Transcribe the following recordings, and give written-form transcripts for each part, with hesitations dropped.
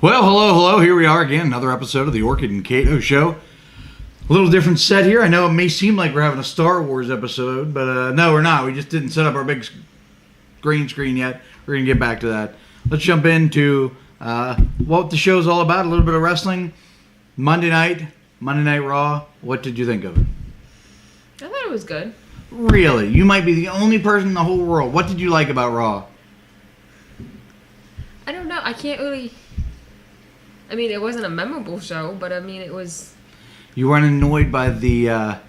Well, hello. Here we are again, another episode of the Orchid Kato show. A little different set here. I know it may seem like we're having a Star Wars episode, but no, we're not. We just didn't set up our big green screen yet. We're going to get back to that. Let's jump into what the show's all about, a little bit of wrestling. Monday Night Raw. What did you think of it? I thought it was good. Really? You might be the only person in the whole world. What did you like about Raw? I don't know. I can't really... I mean, it wasn't a memorable show, but I mean, it was... You weren't annoyed by the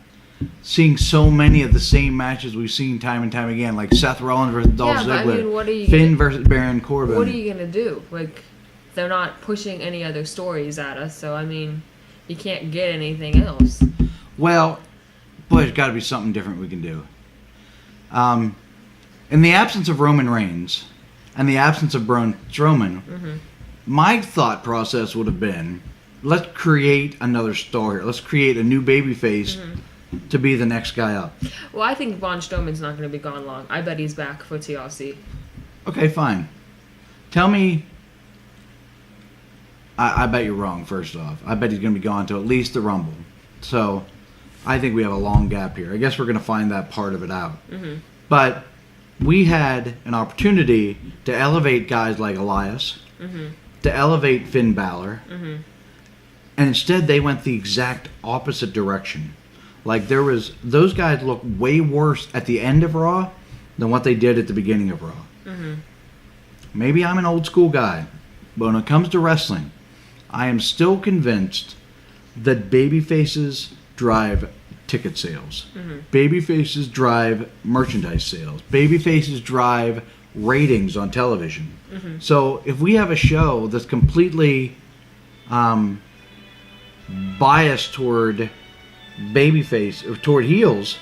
seeing so many of the same matches we've seen time and time again, like Seth Rollins versus Dolph Ziggler, I mean, what are you Finn versus Baron Corbin. What are you going to do? Like, they're not pushing any other stories at us, so I mean, you can't get anything else. Well, boy, there's got to be something different we can do. In the absence of Roman Reigns and the absence of Braun Strowman, my thought process would have been, let's create another star here. Let's create a new babyface to be the next guy up. Well, I think Braun Strowman's not going to be gone long. I bet he's back for TLC. Okay, fine. Tell me... I bet you're wrong, first off. I bet he's going to be gone to at least the Rumble. So, I think we have a long gap here. I guess we're going to find that part of it out. But we had an opportunity to elevate guys like Elias, to elevate Finn Balor, and instead they went the exact opposite direction. Like, those guys look way worse at the end of Raw than what they did at the beginning of Raw. Maybe I'm an old school guy, but when it comes to wrestling, I am still convinced that babyfaces drive ticket sales. Babyfaces drive merchandise sales. Babyfaces drive ratings on television. So if we have a show that's completely biased toward babyface, toward heels,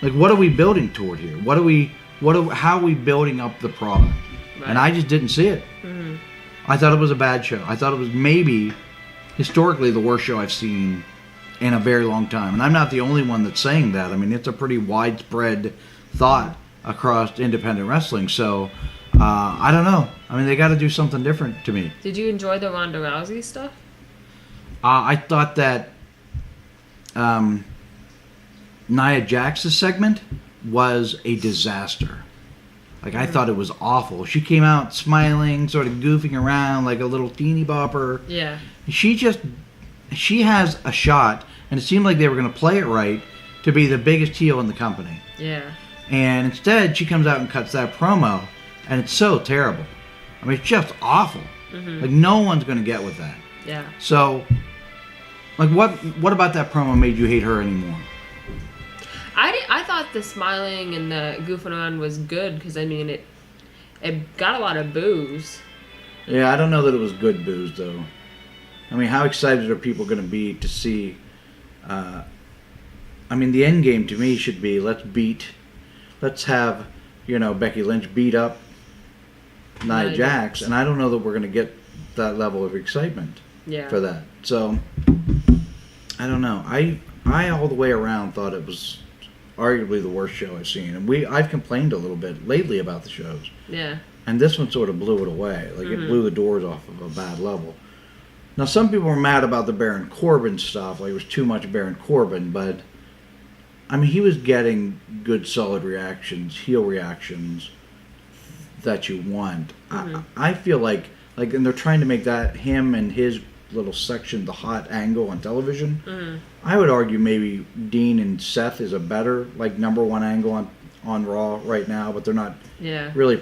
like, what are we building toward here? How are we building up the product? Right. And I just didn't see it. I thought it was a bad show. I thought it was maybe historically the worst show I've seen in a very long time. And I'm not the only one that's saying that. I mean, it's a pretty widespread thought across independent wrestling. So, I don't know. I mean, they got to do something different to me. Did you enjoy the Ronda Rousey stuff? I thought that Nia Jax's segment was a disaster. Like, I thought it was awful. She came out smiling, sort of goofing around like a little teeny bopper. Yeah. She has a shot, and it seemed like they were going to play it right, to be the biggest heel in the company. Yeah. And instead, she comes out and cuts that promo, and it's so terrible. I mean, it's just awful. Like, no one's going to get with that. Yeah. So, like, what about that promo made you hate her anymore? I thought the smiling and the goofing around was good because, I mean, it got a lot of boos. Yeah, I don't know that it was good boos, though. I mean, how excited are people going to be to see... I mean, the end game to me should be, let's have, Becky Lynch beat up Nia Jax, and I don't know that we're going to get that level of excitement for that. So, I don't know. I all the way around thought it was arguably the worst show I've seen. And I've complained a little bit lately about the shows. Yeah. And this one sort of blew it away. Like, it blew the doors off of a bad level. Now, some people were mad about the Baron Corbin stuff. Like, it was too much Baron Corbin. But, I mean, he was getting good, solid reactions, heel reactions that you want. I feel like, and they're trying to make that him and his little section the hot angle on television. I would argue maybe Dean and Seth is a better, like, number one angle on Raw right now, but they're not really,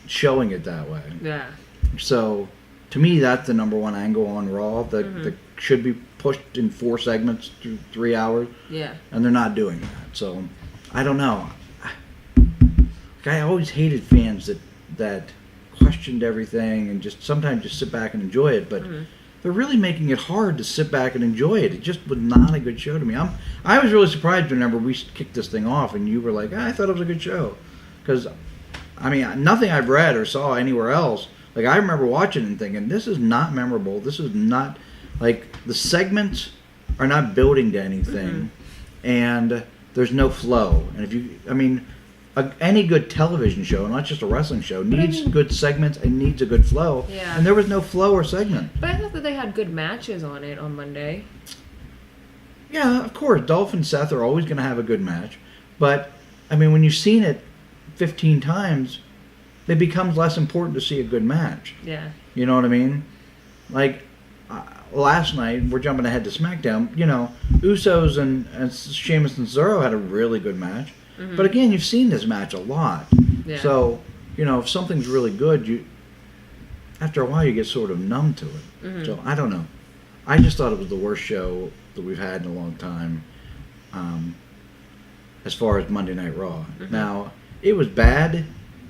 showing it that way. Yeah. So, to me, that's the number one angle on Raw that should be pushed in 4 segments through 3 hours. Yeah. And they're not doing that. So, I don't know. I always hated fans that questioned everything and just sometimes just sit back and enjoy it, but they're really making it hard to sit back and enjoy it. It just was not a good show to me. I was really surprised whenever we kicked this thing off and you were like, I thought it was a good show. Because, I mean, nothing I've read or saw anywhere else, like, I remember watching and thinking, this is not memorable. This is not, like, the segments are not building to anything, and there's no flow. And any good television show, not just a wrestling show, needs I mean, good segments and needs a good flow. Yeah. And there was no flow or segment. But I thought that they had good matches on it on Monday. Yeah, of course. Dolph and Seth are always going to have a good match. But, I mean, when you've seen it 15 times, it becomes less important to see a good match. Yeah. You know what I mean? Like, last night, we're jumping ahead to SmackDown, you know, Usos and Sheamus and Cesaro had a really good match. Mm-hmm. But again, you've seen this match a lot. Yeah. So, you know, if something's really good, after a while you get sort of numb to it. Mm-hmm. So, I don't know. I just thought it was the worst show that we've had in a long time as far as Monday Night Raw. Mm-hmm. Now, it was bad,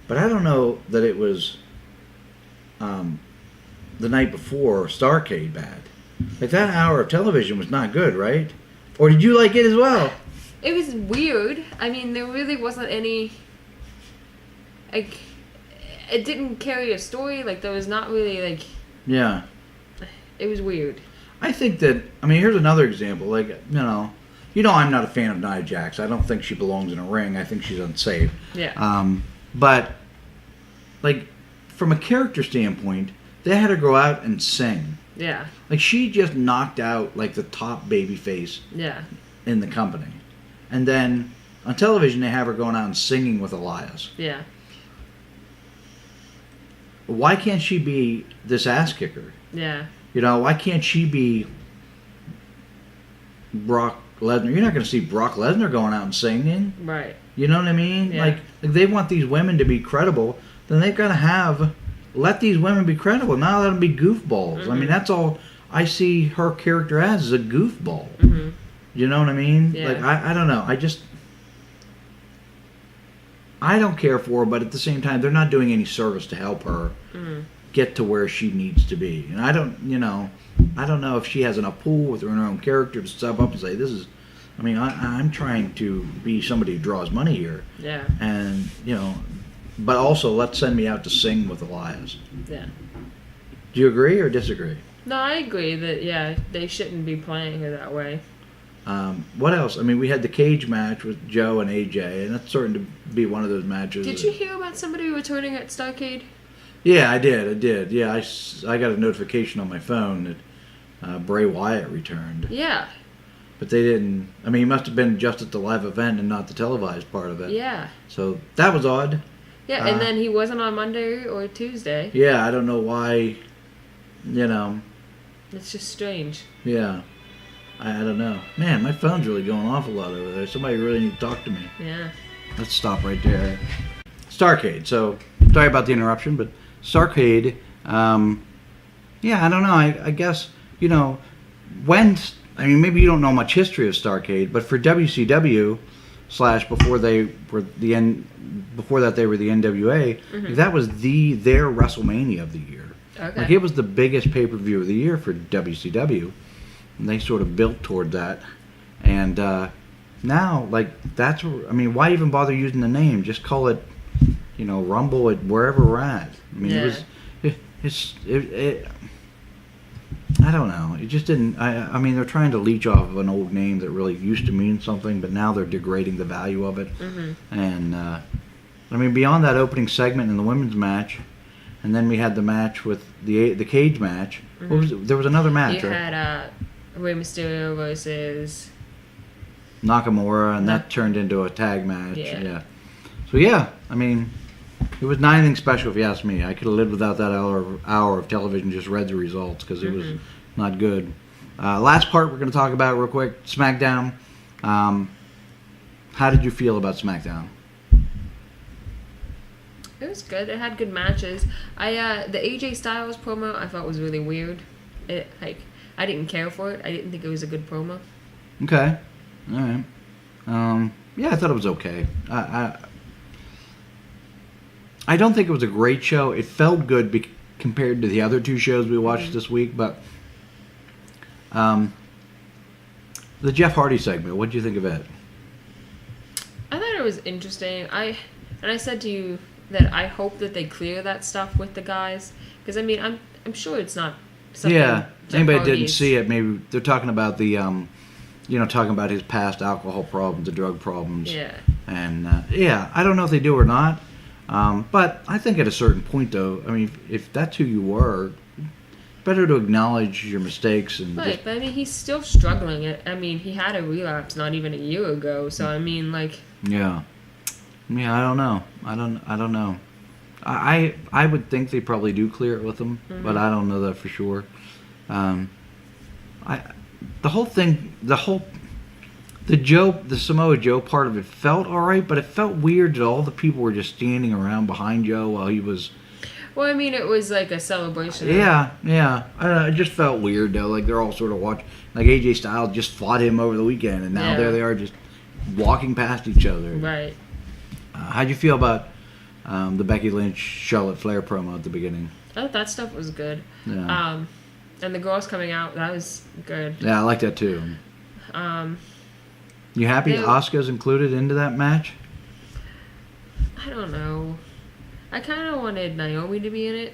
but I don't know that it was the night before Starrcade bad. Like, that hour of television was not good, right? Or did you like it as well? It was weird. I mean, there really wasn't any... Like, it didn't carry a story. Like, there was not really, like... Yeah. It was weird. I think that... I mean, here's another example. Like, you know I'm not a fan of Nia Jax. I don't think she belongs in a ring. I think she's unsafe. Yeah. But, like, from a character standpoint, they had her go out and sing. Yeah. Like, she just knocked out, like, the top babyface in the company. And then, on television, they have her going out and singing with Elias. Yeah. Why can't she be this ass kicker? Yeah. You know, why can't she be Brock Lesnar? You're not going to see Brock Lesnar going out and singing. Right. You know what I mean? Yeah. Like, they want these women to be credible, then they've got to let these women be credible, not let them be goofballs. Mm-hmm. I mean, that's all I see her character as is a goofball. Mm-hmm. You know what I mean? Yeah. Like, I don't know. I don't care for her, but at the same time, they're not doing any service to help her get to where she needs to be. And I don't know if she has enough pull with her own character to step up and say, this is, I mean, I'm trying to be somebody who draws money here. Yeah. And, you know, but also let's send me out to sing with Elias. Yeah. Do you agree or disagree? No, I agree that, they shouldn't be playing her that way. What else? I mean, we had the cage match with Joe and AJ, and that's starting to be one of those matches. Did you hear about somebody returning at Starrcade? Yeah, I did. Yeah, I got a notification on my phone that Bray Wyatt returned. Yeah. But they didn't... I mean, he must have been just at the live event and not the televised part of it. Yeah. So, that was odd. Yeah, and then he wasn't on Monday or Tuesday. Yeah, I don't know why, you know... It's just strange. Yeah. I don't know. Man, my phone's really going off a lot over there. Somebody really need to talk to me. Yeah. Let's stop right there. Starrcade. So, sorry about the interruption, but Starrcade, yeah, I don't know. I guess, you know, maybe you don't know much history of Starrcade, but for WCW / before they were before that they were the NWA, that was their WrestleMania of the year. Okay. Like, it was the biggest pay-per-view of the year for WCW. And they sort of built toward that. And now, like, I mean, why even bother using the name? Just call it, you know, Rumble at wherever we're at. I mean, I don't know. It just didn't, I mean, they're trying to leech off of an old name that really used to mean something, but now they're degrading the value of it. Mm-hmm. And, I mean, beyond that opening segment in the women's match, and then we had the match with the cage match. Mm-hmm. There was another match, You right? had Rey Mysterio versus Nakamura, and that turned into a tag match. Yeah. So, yeah, I mean, it was not anything special if you ask me. I could have lived without that hour of television, just read the results, because it was not good. Last part we're going to talk about real quick, SmackDown. How did you feel about SmackDown? It was good. It had good matches. The AJ Styles promo I thought was really weird. I didn't care for it. I didn't think it was a good promo. Okay. All right. Yeah, I thought it was okay. I don't think it was a great show. It felt good compared to the other two shows we watched this week, but the Jeff Hardy segment, what did you think of it? I thought it was interesting. I said to you that I hope that they clear that stuff with the guys, because I mean I'm sure it's not something. Yeah, Jeff anybody Hardy's... didn't see it. Maybe they're talking about the talking about his past alcohol problems, the drug problems. Yeah. And I don't know if they do or not. But I think at a certain point, though, I mean, if that's who you were, better to acknowledge your mistakes and right. But I mean, he's still struggling. I mean, he had a relapse not even a year ago. So I mean, like. Yeah. Yeah, I don't know. I don't know. I would think they probably do clear it with him, but I don't know that for sure. The whole thing, the Samoa Joe part of it felt all right, but it felt weird that all the people were just standing around behind Joe while he was. Well, I mean, it was like a celebration. Yeah. It just felt weird though. Like they're all sort of watching. Like AJ Styles just fought him over the weekend, and now there they are just walking past each other. Right. How'd you feel about the Becky Lynch Charlotte Flair promo at the beginning? I thought that stuff was good. Yeah. And the girls coming out, that was good. Yeah, I like that too. You happy Asuka's included into that match? I don't know. I kind of wanted Naomi to be in it.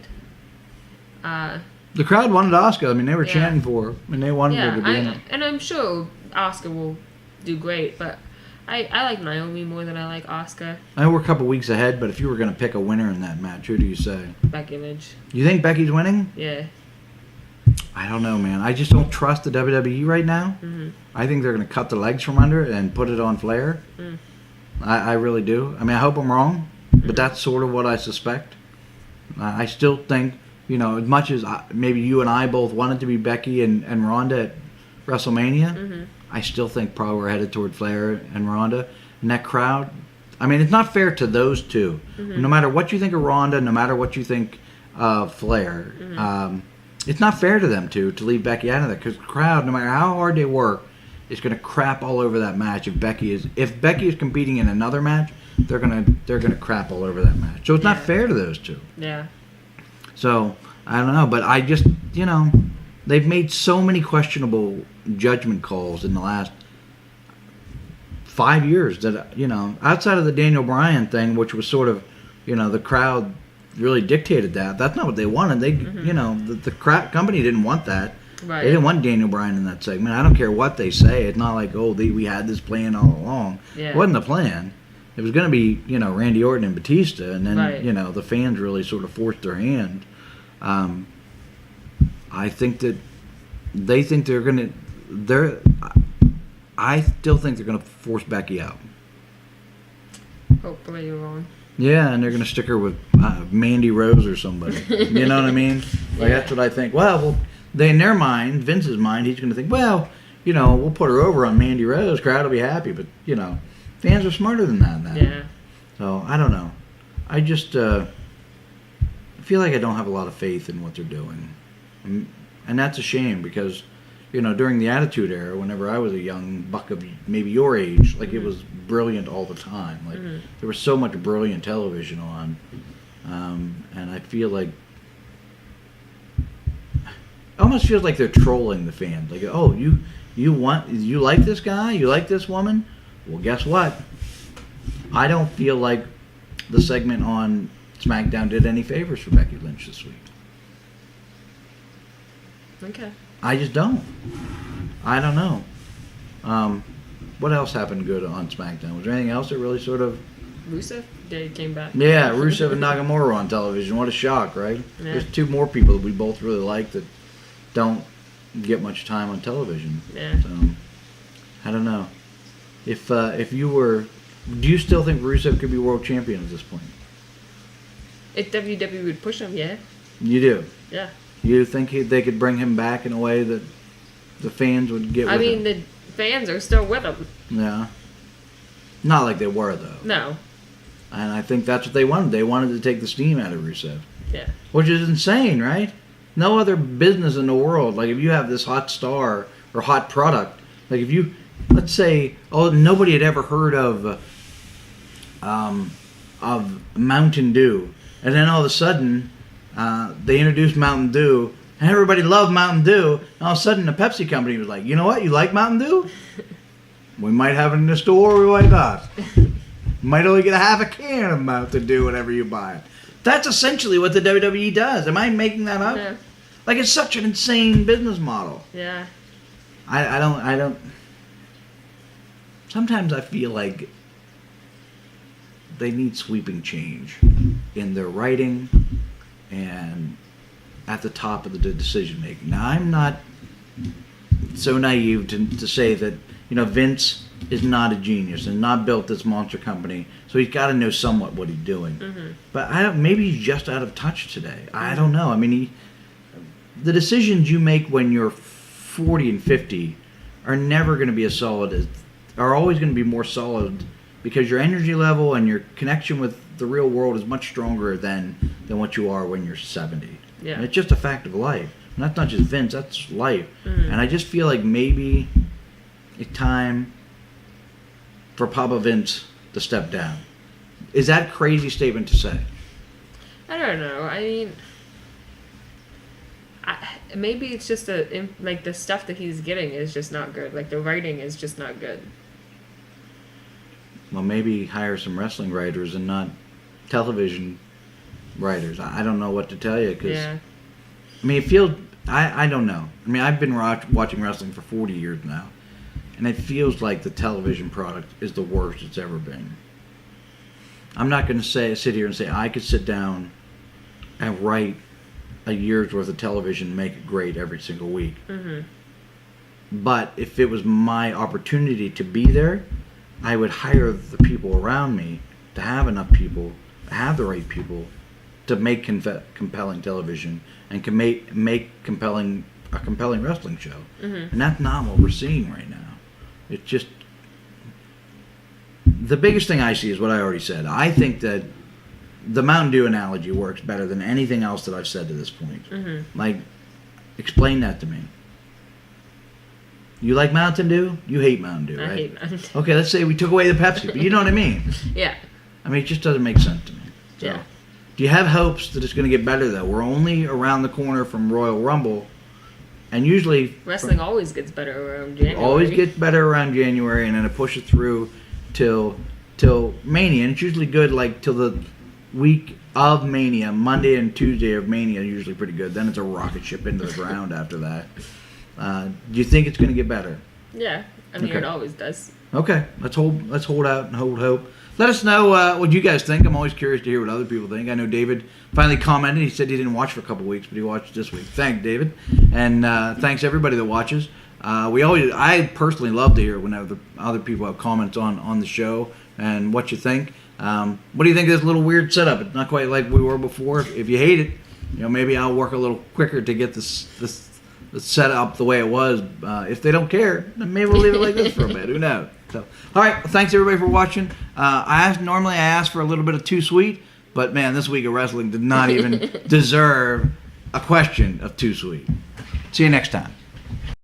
The crowd wanted Asuka. I mean, they were chanting for her, and they wanted her to be in it. And I'm sure Asuka will do great, but I like Naomi more than I like Asuka. I know we're a couple weeks ahead, but if you were going to pick a winner in that match, who do you say? Becky Lynch. You think Becky's winning? Yeah. I don't know, man. I just don't trust the WWE right now. Mm-hmm. I think they're going to cut the legs from under it and put it on Flair. Mm. I really do. I mean, I hope I'm wrong, but that's sort of what I suspect. I still think, as much as maybe you and I both wanted to be Becky and Ronda at WrestleMania, I still think probably we're headed toward Flair and Ronda. And that crowd, I mean, it's not fair to those two. No matter what you think of Ronda, no matter what you think of Flair, it's not fair to them to leave Becky out of that, because the crowd, no matter how hard they work, is going to crap all over that match. If Becky is competing in another match, they're gonna crap all over that match. So it's not fair to those two. Yeah. So I don't know, but I just they've made so many questionable judgment calls in the last 5 years that outside of the Daniel Bryan thing, which was sort of the crowd really dictated that. That's not what they wanted. They the company didn't want that. Right. They didn't want Daniel Bryan in that segment. I don't care what they say. It's not like we had this plan all along. Yeah. It wasn't the plan. It was going to be Randy Orton and Batista, and then the fans really sort of forced their hand. I think that they think they're going to. I still think they're going to force Becky out. Hopefully you're wrong. Yeah, and they're going to stick her with Mandy Rose or somebody. You know what I mean? Like that's what I think. Well, they in their mind, Vince's mind, he's going to think, well, we'll put her over on Mandy Rose. Crowd will be happy, but fans are smarter than that now. Yeah. So I don't know. I just feel like I don't have a lot of faith in what they're doing, and that's a shame because during the Attitude Era, whenever I was a young buck of maybe your age, like it was brilliant all the time. Like there was so much brilliant television on, and I feel like it almost feels like they're trolling the fans. Like, oh, you like this guy, you like this woman? Well, guess what? I don't feel like the segment on SmackDown did any favors for Becky Lynch this week. Okay. I just don't. I don't know. What else happened good on SmackDown? Was there anything else that really sort of... Rusev came back. Yeah, Rusev and Nakamura on television. What a shock, right? Yeah. There's two more people that we both really like that don't get much time on television. Yeah. So, I don't know. If you were... Do you still think Rusev could be world champion at this point? If WWE would push him, yeah. You do? Yeah. You think they could bring him back in a way that the fans would get with him? I mean, the fans are still with him. Yeah. Not like they were, though. No. And I think that's what they wanted. They wanted to take the steam out of Rusev. Yeah. Which is insane, right? No other business in the world, like if you have this hot star or hot product, like if you, let's say, nobody had ever heard of Mountain Dew, and then all of a sudden they introduced Mountain Dew, and everybody loved Mountain Dew, and all of a sudden the Pepsi company was like, you know what, you like Mountain Dew? We might have it in the store, we might not. Might only get a half a can of Mountain Dew whenever you buy it. That's essentially what the WWE does. Am I making that up? Yeah. Like, it's such an insane business model. Yeah. I don't... Sometimes I feel like they need sweeping change in their writing and at the top of the decision making. Now, I'm not so naive to say that, Vince is not a genius and not built this monster company, so he's got to know somewhat what he's doing. Mm-hmm. But maybe he's just out of touch today. Mm-hmm. I don't know. I mean, the decisions you make when you're 40 and 50 are never going to be as solid as, are always going to be more solid, because your energy level and your connection with the real world is much stronger than what you are when you're 70. Yeah. And it's just a fact of life. And that's not just Vince, that's life. Mm-hmm. And I just feel like maybe it's time for Papa Vince to step down. Is that a crazy statement to say? I don't know. I mean, maybe it's just like the stuff that he's getting is just not good. Like the writing is just not good. Well, maybe hire some wrestling writers and not television writers. I don't know what to tell you, because I mean, it feels, I don't know. I mean, I've been watching wrestling for 40 years now, and it feels like the television product is the worst it's ever been. I'm not going to sit here and say I could sit down and write a year's worth of television and make it great every single week. Mm-hmm. But if it was my opportunity to be there, I would hire the people around me to have enough people, to have the right people, to make compelling television and can make a compelling wrestling show. Mm-hmm. And that's not what we're seeing right now. It's just, the biggest thing I see is what I already said. I think that the Mountain Dew analogy works better than anything else that I've said to this point. Mm-hmm. Like, explain that to me. You like Mountain Dew? You hate Mountain Dew, right? I hate Mountain Dew. Okay, let's say we took away the Pepsi, but you know what I mean? Yeah. I mean, it just doesn't make sense to me. So, yeah. Do you have hopes that it's going to get better, though? We're only around the corner from Royal Rumble, and usually wrestling always gets better around January. Always gets better around January, and then it pushes through till Mania, and it's usually good like till the week of Mania. Monday and Tuesday of Mania are usually pretty good. Then it's a rocket ship into the ground after that. Do you think it's going to get better? Yeah, I mean, it always does. Okay, let's hold out and hold hope. Let us know what you guys think. I'm always curious to hear what other people think. I know David finally commented. He said he didn't watch for a couple weeks, but he watched this week. Thanks, David, and thanks everybody that watches. I personally love to hear whenever other people have comments on the show and what you think. What do you think of this little weird setup? It's not quite like we were before. If you hate it, maybe I'll work a little quicker to get this set up the way it was. If they don't care, then maybe we'll leave it like this for a bit. Who knows? So, all right. Well, thanks everybody for watching. Normally I ask for a little bit of Too Sweet, but man, this week of wrestling did not even deserve a question of Too Sweet. See you next time.